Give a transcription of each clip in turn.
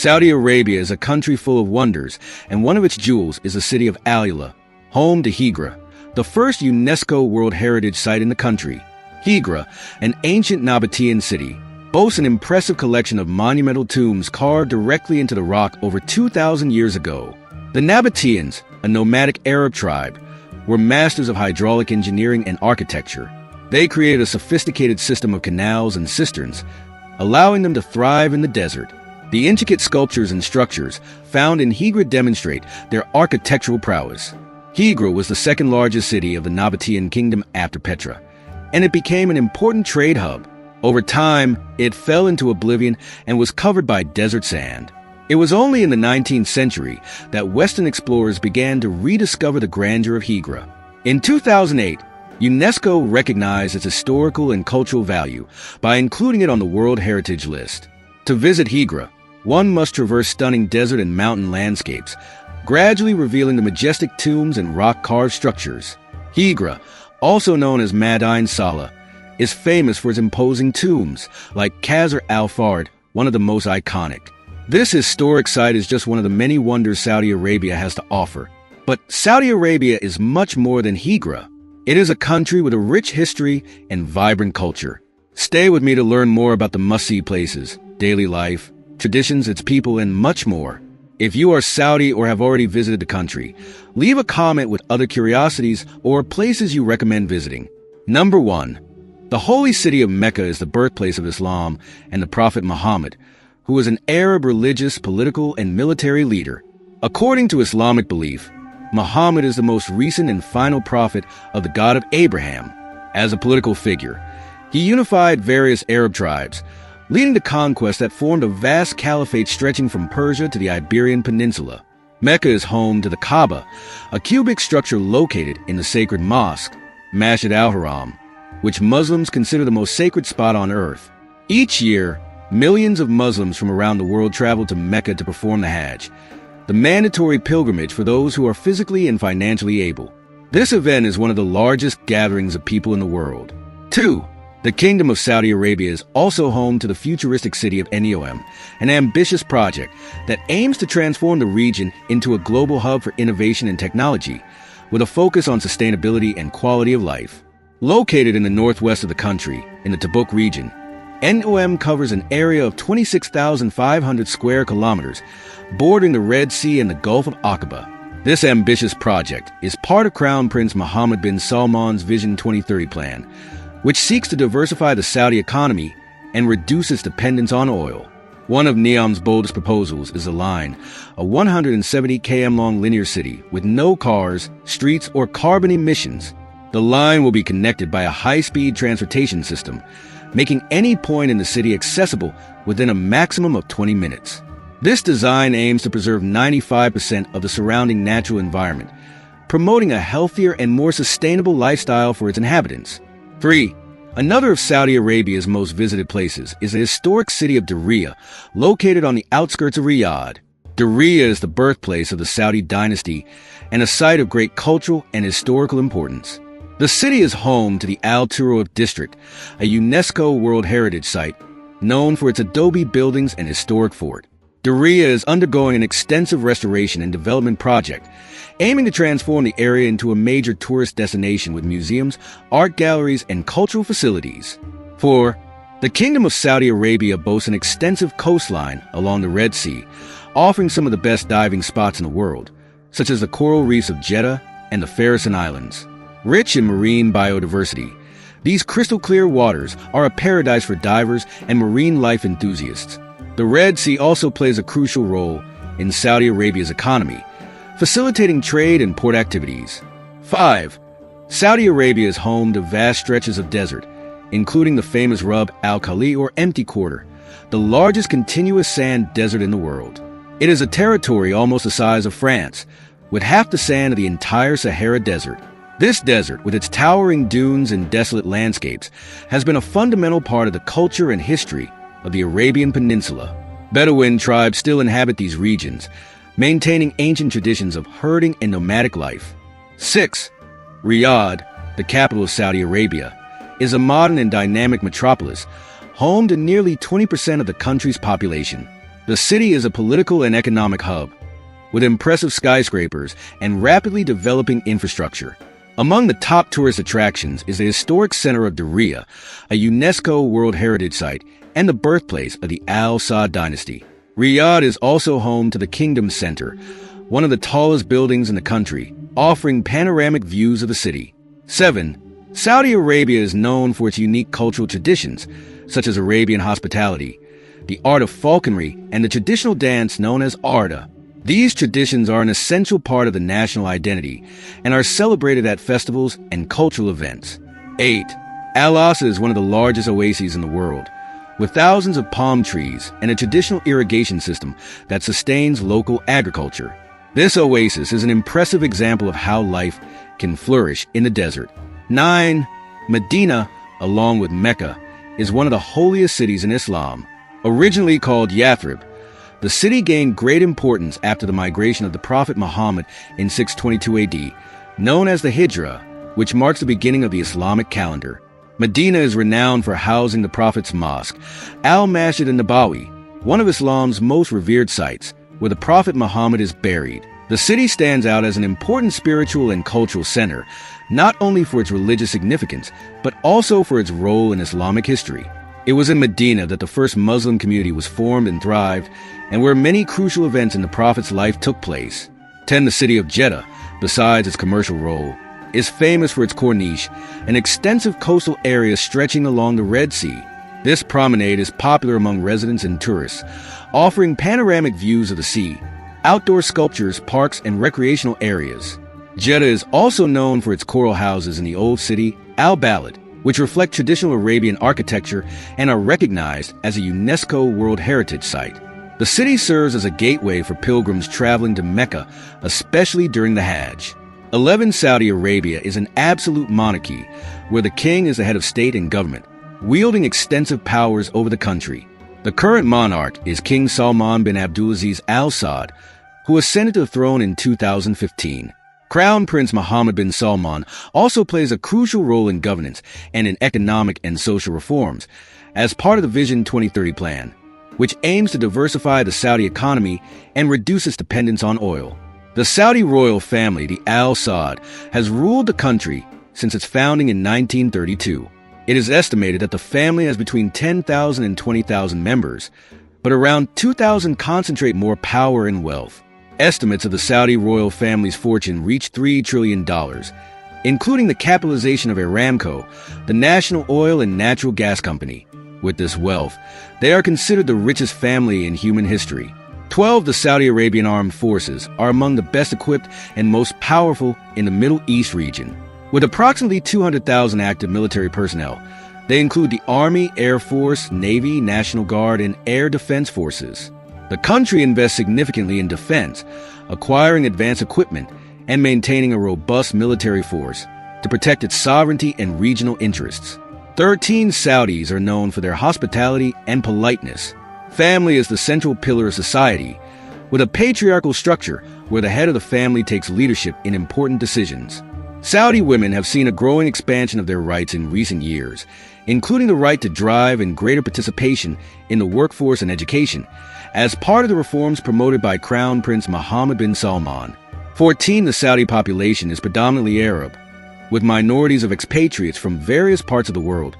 Saudi Arabia is a country full of wonders, and one of its jewels is the city of Al-Ula, home to Hijra, the first UNESCO World Heritage Site in the country. Hijra, an ancient Nabatean city, boasts an impressive collection of monumental tombs carved directly into the rock over 2,000 years ago. The Nabateans, a nomadic Arab tribe, were masters of hydraulic engineering and architecture. They created a sophisticated system of canals and cisterns, allowing them to thrive in the desert. The intricate sculptures and structures found in Hijra demonstrate their architectural prowess. Hijra was the second largest city of the Nabatean kingdom after Petra, and it became an important trade hub. Over time, it fell into oblivion and was covered by desert sand. It was only in the 19th century that Western explorers began to rediscover the grandeur of Hijra. In 2008, UNESCO recognized its historical and cultural value by including it on the World Heritage List. To visit Hijra, one must traverse stunning desert and mountain landscapes, gradually revealing the majestic tombs and rock-carved structures. Hijra, also known as Madain Salah, is famous for its imposing tombs, like Qasr al-Fard, one of the most iconic. This historic site is just one of the many wonders Saudi Arabia has to offer. But Saudi Arabia is much more than Hijra. It is a country with a rich history and vibrant culture. Stay with me to learn more about the must-see places, daily life, traditions, its people, and much more. If you are Saudi or have already visited the country, leave a comment with other curiosities or places you recommend visiting. Number 1. The holy city of Mecca is the birthplace of Islam and the Prophet Muhammad, who was an Arab religious, political, and military leader. According to Islamic belief, Muhammad is the most recent and final prophet of the God of Abraham. As a political figure, he unified various Arab tribes, leading to conquests that formed a vast caliphate stretching from Persia to the Iberian Peninsula. Mecca is home to the Kaaba, a cubic structure located in the sacred mosque, Masjid al-Haram, which Muslims consider the most sacred spot on earth. Each year, millions of Muslims from around the world travel to Mecca to perform the Hajj, the mandatory pilgrimage for those who are physically and financially able. This event is one of the largest gatherings of people in the world. 2. The Kingdom of Saudi Arabia is also home to the futuristic city of NEOM, an ambitious project that aims to transform the region into a global hub for innovation and technology, with a focus on sustainability and quality of life. Located in the northwest of the country, in the Tabuk region, NEOM covers an area of 26,500 square kilometers, bordering the Red Sea and the Gulf of Aqaba. This ambitious project is part of Crown Prince Mohammed bin Salman's Vision 2030 plan, which seeks to diversify the Saudi economy and reduce its dependence on oil. One of NEOM's boldest proposals is the Line, a 170 km long linear city with no cars, streets, or carbon emissions. The line will be connected by a high-speed transportation system, making any point in the city accessible within a maximum of 20 minutes. This design aims to preserve 95% of the surrounding natural environment, promoting a healthier and more sustainable lifestyle for its inhabitants. 3. Another of Saudi Arabia's most visited places is the historic city of Diriyah, located on the outskirts of Riyadh. Diriyah is the birthplace of the Saudi dynasty and a site of great cultural and historical importance. The city is home to the Al Turab district, a UNESCO World Heritage Site known for its adobe buildings and historic fort. Diriyah is undergoing an extensive restoration and development project, aiming to transform the area into a major tourist destination with museums, art galleries, and cultural facilities. 4. The Kingdom of Saudi Arabia boasts an extensive coastline along the Red Sea, offering some of the best diving spots in the world, such as the coral reefs of Jeddah and the Farallon Islands. Rich in marine biodiversity, these crystal-clear waters are a paradise for divers and marine life enthusiasts. The Red Sea also plays a crucial role in Saudi Arabia's economy, facilitating trade and port activities. 5. Saudi Arabia is home to vast stretches of desert, including the famous Rub al-Khali or Empty Quarter, the largest continuous sand desert in the world. It is a territory almost the size of France, with half the sand of the entire Sahara Desert. This desert, with its towering dunes and desolate landscapes, has been a fundamental part of the culture and history of the Arabian Peninsula. Bedouin tribes still inhabit these regions, maintaining ancient traditions of herding and nomadic life. 6. Riyadh, the capital of Saudi Arabia, is a modern and dynamic metropolis, home to nearly 20% of the country's population. The city is a political and economic hub, with impressive skyscrapers and rapidly developing infrastructure. Among the top tourist attractions is the historic center of Diriyah, a UNESCO World Heritage Site and the birthplace of the Al Saud dynasty. Riyadh is also home to the Kingdom Center, one of the tallest buildings in the country, offering panoramic views of the city. 7. Saudi Arabia is known for its unique cultural traditions, such as Arabian hospitality, the art of falconry, and the traditional dance known as Arda. These traditions are an essential part of the national identity and are celebrated at festivals and cultural events. 8. Al Asa is one of the largest oases in the world, with thousands of palm trees and a traditional irrigation system that sustains local agriculture. This oasis is an impressive example of how life can flourish in the desert. 9. Medina, along with Mecca, is one of the holiest cities in Islam. Originally called Yathrib, the city gained great importance after the migration of the Prophet Muhammad in 622 AD, known as the Hijra, which marks the beginning of the Islamic calendar. Medina is renowned for housing the Prophet's mosque, Al-Masjid al-Nabawi, one of Islam's most revered sites, where the Prophet Muhammad is buried. The city stands out as an important spiritual and cultural center, not only for its religious significance, but also for its role in Islamic history. It was in Medina that the first Muslim community was formed and thrived, and where many crucial events in the Prophet's life took place. 10. The city of Jeddah, besides its commercial role, is famous for its Corniche, an extensive coastal area stretching along the Red Sea. This promenade is popular among residents and tourists, offering panoramic views of the sea, outdoor sculptures, parks, and recreational areas. Jeddah is also known for its coral houses in the old city, Al-Balad, which reflect traditional Arabian architecture and are recognized as a UNESCO World Heritage Site. The city serves as a gateway for pilgrims traveling to Mecca, especially during the Hajj. 11. Saudi Arabia is an absolute monarchy, where the king is the head of state and government, wielding extensive powers over the country. The current monarch is King Salman bin Abdulaziz Al Saud, who ascended to the throne in 2015. Crown Prince Mohammed bin Salman also plays a crucial role in governance and in economic and social reforms as part of the Vision 2030 plan, which aims to diversify the Saudi economy and reduce its dependence on oil. The Saudi royal family, the Al Saud, has ruled the country since its founding in 1932. It is estimated that the family has between 10,000 and 20,000 members, but around 2,000 concentrate more power and wealth. Estimates of the Saudi royal family's fortune reach $3 trillion, including the capitalization of Aramco, the national oil and natural gas company. With this wealth, they are considered the richest family in human history. 12. The Saudi Arabian Armed Forces are among the best equipped and most powerful in the Middle East region. With approximately 200,000 active military personnel, they include the Army, Air Force, Navy, National Guard, and Air Defense Forces. The country invests significantly in defense, acquiring advanced equipment, and maintaining a robust military force to protect its sovereignty and regional interests. 13. Saudis are known for their hospitality and politeness. Family is the central pillar of society, with a patriarchal structure where the head of the family takes leadership in important decisions. Saudi women have seen a growing expansion of their rights in recent years, including the right to drive and greater participation in the workforce and education, as part of the reforms promoted by Crown Prince Mohammed bin Salman. 14. The Saudi population is predominantly Arab, with minorities of expatriates from various parts of the world,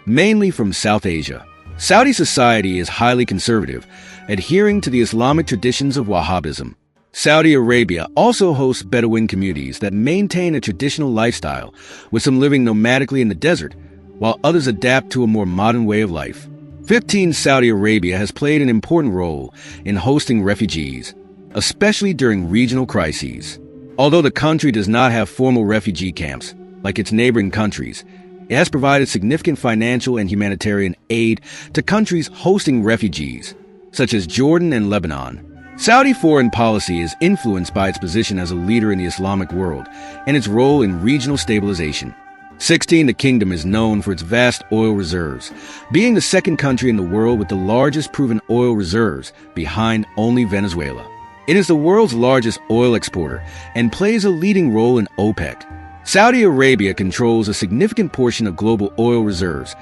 mainly from South Asia. Saudi society is highly conservative, adhering to the Islamic traditions of Wahhabism. Saudi Arabia also hosts Bedouin communities that maintain a traditional lifestyle, with some living nomadically in the desert, while others adapt to a more modern way of life. 15. Saudi Arabia has played an important role in hosting refugees, especially during regional crises. Although the country does not have formal refugee camps, like its neighboring countries, it has provided significant financial and humanitarian aid to countries hosting refugees, such as Jordan and Lebanon. Saudi foreign policy is influenced by its position as a leader in the Islamic world and its role in regional stabilization. 16. The kingdom is known for its vast oil reserves, being the second country in the world with the largest proven oil reserves, behind only Venezuela. It is the world's largest oil exporter and plays a leading role in OPEC. Saudi Arabia controls a significant portion of global oil reserves,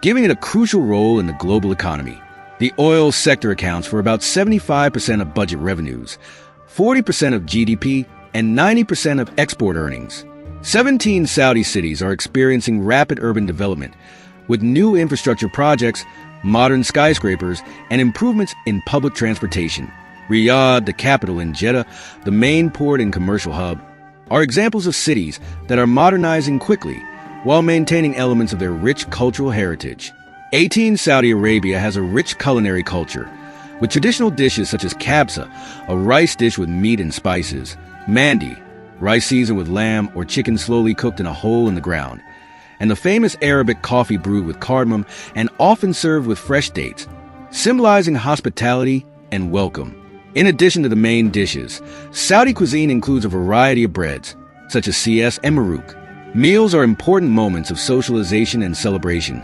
giving it a crucial role in the global economy. The oil sector accounts for about 75% of budget revenues, 40% of GDP, and 90% of export earnings. 17 Saudi cities are experiencing rapid urban development, with new infrastructure projects, modern skyscrapers, and improvements in public transportation. Riyadh, the capital, and Jeddah, the main port and commercial hub, are examples of cities that are modernizing quickly while maintaining elements of their rich cultural heritage. 18 Saudi Arabia has a rich culinary culture, with traditional dishes such as kabsa, a rice dish with meat and spices, mandi, rice seasoned with lamb or chicken slowly cooked in a hole in the ground, and the famous Arabic coffee brewed with cardamom and often served with fresh dates, symbolizing hospitality and welcome. In addition to the main dishes, Saudi cuisine includes a variety of breads, such as CS and Maruk. Meals are important moments of socialization and celebration,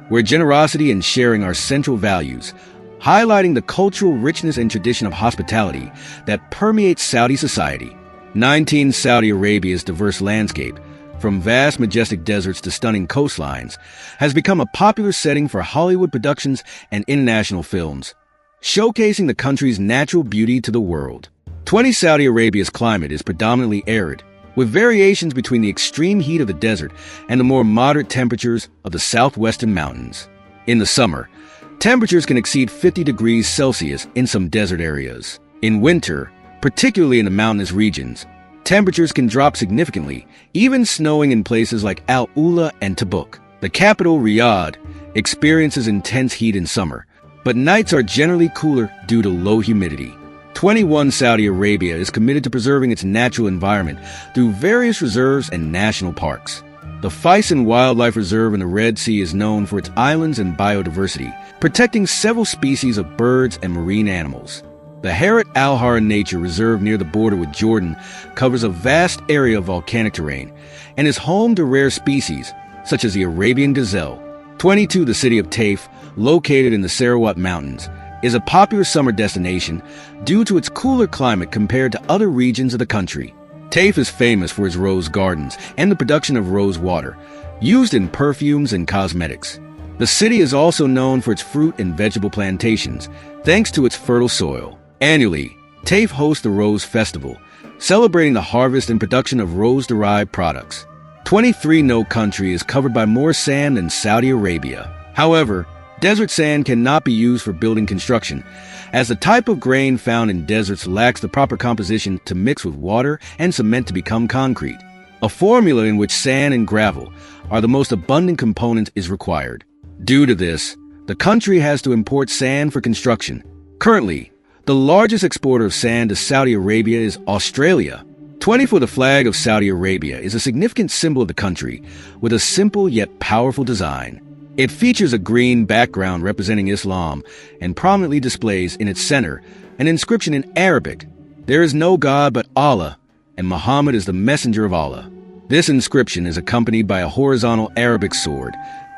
where generosity and sharing are central values, highlighting the cultural richness and tradition of hospitality that permeates Saudi society. 19 Saudi Arabia's diverse landscape, from vast majestic deserts to stunning coastlines, has become a popular setting for Hollywood productions and international films, showcasing the country's natural beauty to the world. 20 Saudi Arabia's climate is predominantly arid, with variations between the extreme heat of the desert and the more moderate temperatures of the southwestern mountains. In the summer, temperatures can exceed 50 degrees Celsius in some desert areas. In winter, particularly in the mountainous regions, temperatures can drop significantly, even snowing in places like Al Ula and Tabuk. The capital, Riyadh, experiences intense heat in summer, but nights are generally cooler due to low humidity. 21 Saudi Arabia is committed to preserving its natural environment through various reserves and national parks. The Faisal Wildlife Reserve in the Red Sea is known for its islands and biodiversity, protecting several species of birds and marine animals. The Harat Al-Har Nature Reserve near the border with Jordan covers a vast area of volcanic terrain and is home to rare species, such as the Arabian gazelle. 22 The city of Taif, located in the Sarawat Mountains, is a popular summer destination due to its cooler climate compared to other regions of the country. Taif is famous for its rose gardens and the production of rose water, used in perfumes and cosmetics. The city is also known for its fruit and vegetable plantations, thanks to its fertile soil. Annually, Taif hosts the Rose Festival, celebrating the harvest and production of rose-derived products. 23 No country is covered by more sand than Saudi Arabia. However, desert sand cannot be used for building construction, as the type of grain found in deserts lacks the proper composition to mix with water and cement to become concrete. A formula in which sand and gravel are the most abundant components is required. Due to this, the country has to import sand for construction. Currently, the largest exporter of sand to Saudi Arabia is Australia. 24 The flag of Saudi Arabia is a significant symbol of the country, with a simple yet powerful design. It features a green background representing Islam and prominently displays in its center an inscription in Arabic: "There is no God but Allah, and Muhammad is the messenger of Allah." This inscription is accompanied by a horizontal Arabic sword,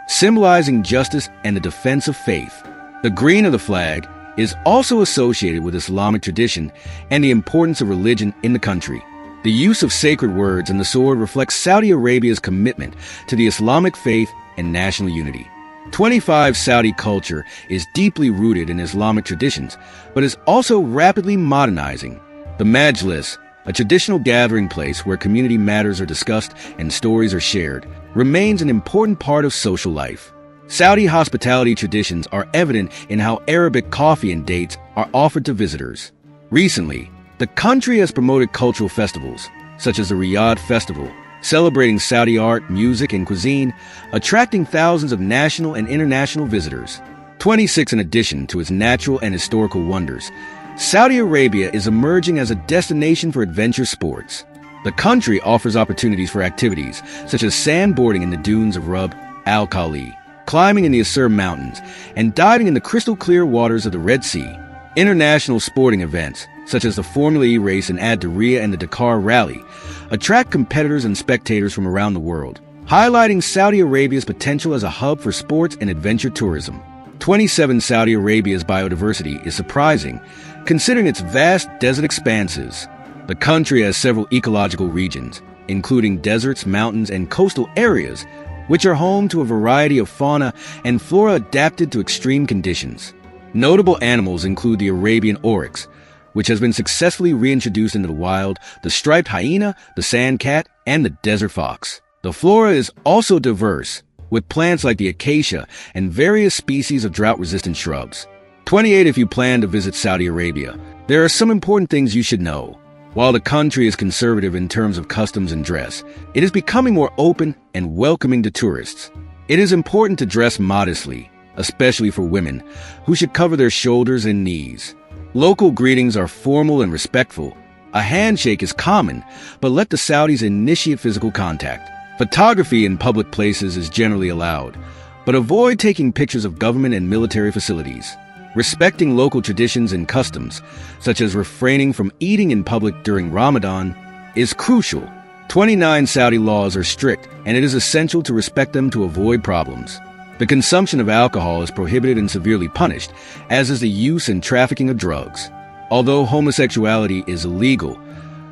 symbolizing justice and the defense of faith. The green of the flag is also associated with Islamic tradition and the importance of religion in the country. The use of sacred words in the sword reflects Saudi Arabia's commitment to the Islamic faith and national unity. 25 Saudi culture is deeply rooted in Islamic traditions, but is also rapidly modernizing. The Majlis, a traditional gathering place where community matters are discussed and stories are shared, remains an important part of social life. Saudi hospitality traditions are evident in how Arabic coffee and dates are offered to visitors. Recently, the country has promoted cultural festivals, such as the Riyadh Festival, celebrating Saudi art, music, and cuisine, attracting thousands of national and international visitors. 26 In addition to its natural and historical wonders, Saudi Arabia is emerging as a destination for adventure sports. The country offers opportunities for activities such as sandboarding in the dunes of Rub Al Khali, climbing in the Asir Mountains, and diving in the crystal-clear waters of the Red Sea. International sporting events, such as the Formula E race in Ad Diriyah and the Dakar Rally, attract competitors and spectators from around the world, highlighting Saudi Arabia's potential as a hub for sports and adventure tourism. 27 Saudi Arabia's biodiversity is surprising, considering its vast desert expanses. The country has several ecological regions, including deserts, mountains, and coastal areas, which are home to a variety of fauna and flora adapted to extreme conditions. Notable animals include the Arabian oryx, which has been successfully reintroduced into the wild, the striped hyena, the sand cat, and the desert fox. The flora is also diverse, with plants like the acacia and various species of drought-resistant shrubs. 28. If you plan to visit Saudi Arabia, there are some important things you should know. While the country is conservative in terms of customs and dress, it is becoming more open and welcoming to tourists. It is important to dress modestly, especially for women, who should cover their shoulders and knees. Local greetings are formal and respectful. A handshake is common, but let the Saudis initiate physical contact. Photography in public places is generally allowed, but avoid taking pictures of government and military facilities. Respecting local traditions and customs, such as refraining from eating in public during Ramadan, is crucial. 29. Saudi laws are strict, and it is essential to respect them to avoid problems. The consumption of alcohol is prohibited and severely punished, as is the use and trafficking of drugs. Although homosexuality is illegal,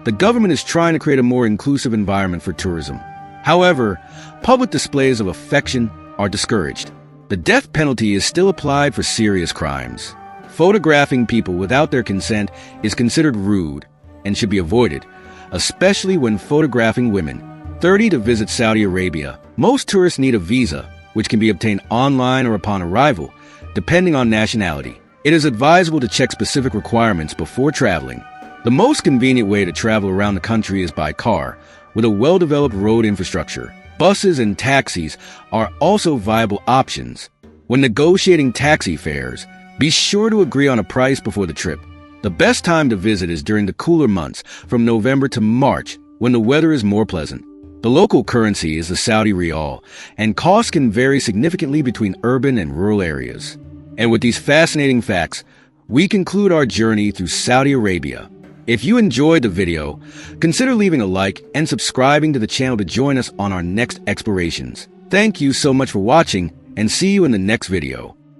the government is trying to create a more inclusive environment for tourism. However, public displays of affection are discouraged. The death penalty is still applied for serious crimes. Photographing people without their consent is considered rude and should be avoided, especially when photographing women. 30. To visit Saudi Arabia, most tourists need a visa, which can be obtained online or upon arrival, depending on nationality. It is advisable to check specific requirements before traveling. The most convenient way to travel around the country is by car, with a well-developed road infrastructure. Buses and taxis are also viable options. When negotiating taxi fares, be sure to agree on a price before the trip. The best time to visit is during the cooler months, from November to March, when the weather is more pleasant. The local currency is the Saudi riyal, and costs can vary significantly between urban and rural areas. And with these fascinating facts, we conclude our journey through Saudi Arabia. If you enjoyed the video, consider leaving a like and subscribing to the channel to join us on our next explorations. Thank you so much for watching, and see you in the next video.